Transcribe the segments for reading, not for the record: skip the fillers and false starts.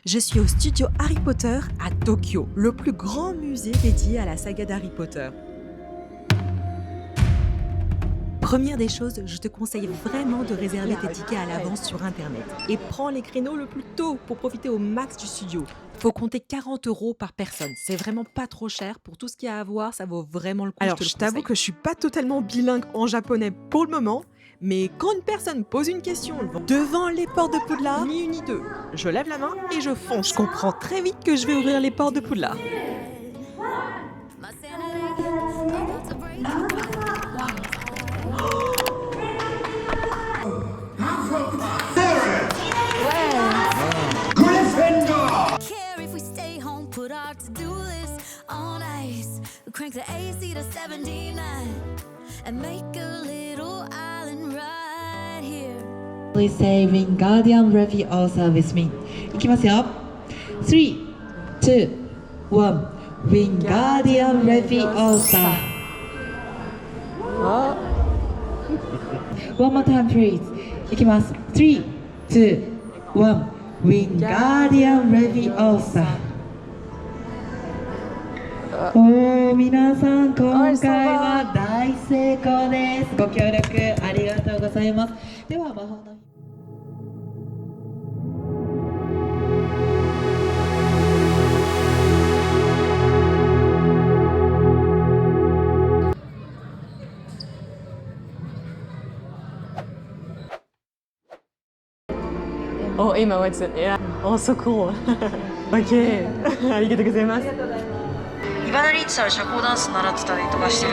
Je suis au studio Harry Potter à Tokyo, le plus grand musée dédié à la saga d'Harry Potter. Première des choses, je te conseille vraiment de réserver tes tickets à l'avance sur internet et prends les créneaux le plus tôt pour profiter au max du studio. Faut compter 40 € par personne, c'est vraiment pas trop cher pour tout ce qu'il y a à voir, ça vaut vraiment le coup. Alors je t'avoue que je suis pas totalement bilingue en japonais pour le moment, mais quand une personne pose une question devant les portes de Poudlard, ni une ni deux, je lève la main et je fonce. Je comprends très vite que je vais ouvrir les portes de Poudlard. Crank the AC to 79 and make a little island right here. Please say Wingardium Leviosa with me. いきますよ。3, 2, 1. Wingardium Leviosa. One more time, please. いきます。3, 2, 1. Wingardium Leviosa. 皆さん今回は大成功です。ご協力ありがとうございます。では魔法のOh, Emma, what's it? Yeah. Oh, so cool. Okay. ありがとうございます。イバナリーチさんは社交ダンス習ってたりとかしてる。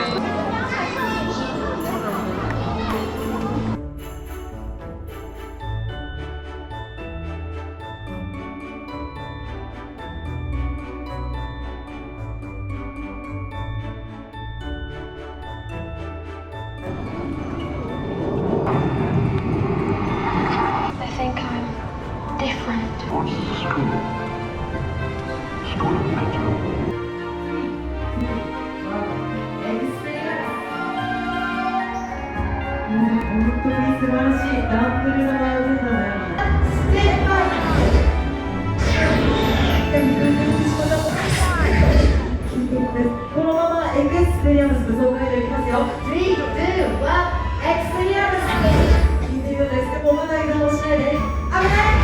I think I'm different. What's the school? School of Magic. 本当に素晴らしいダンブルドアウェザーこのままエクスペリアムス武装解除いきますよ。3、2、1、エクスペリアムス聞いてるようですね。もうまだ移動しないで。危ない。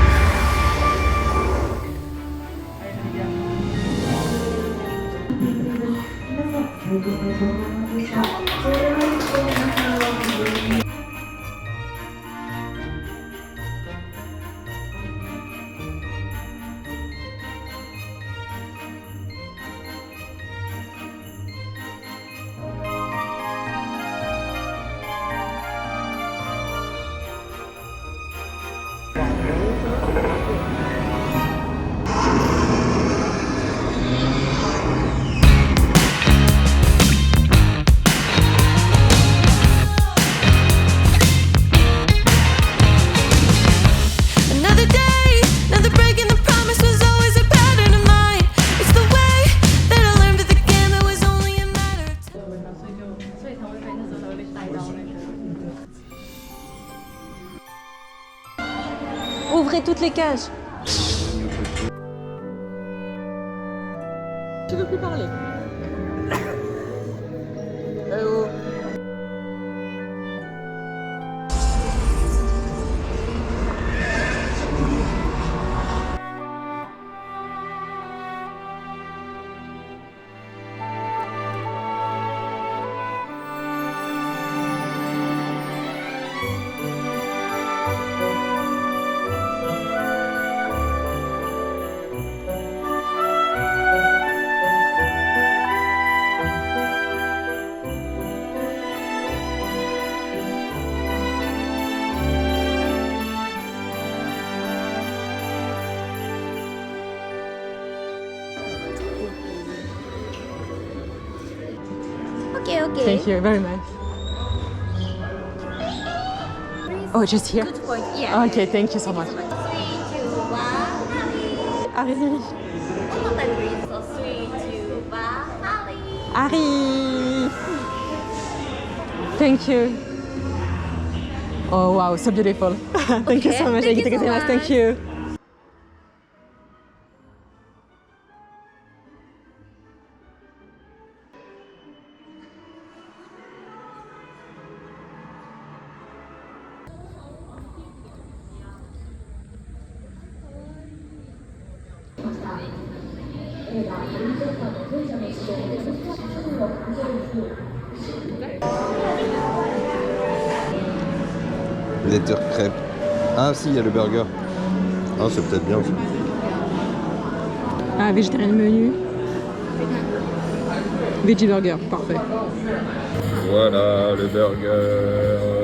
皆さん最高の動画でした。それでは皆さんOuvrez toutes les cages. Je veux plus parler. Oh. Okay. Thank you very much. Oh, just here? Good point. Yeah. Okay, thank you so much. 3, 2, 1. Harry. One more time, please. So 3, 2, 1. Harry. Harry. Thank you. Oh wow, so beautiful. Thank you so much. Thank you so much. Thank you. Letter crêpe. Ah si, il y a le burger. Ah, c'est peut-être bien aussi. Ah, végétarien menu. Veggie burger, parfait. Voilà le burger.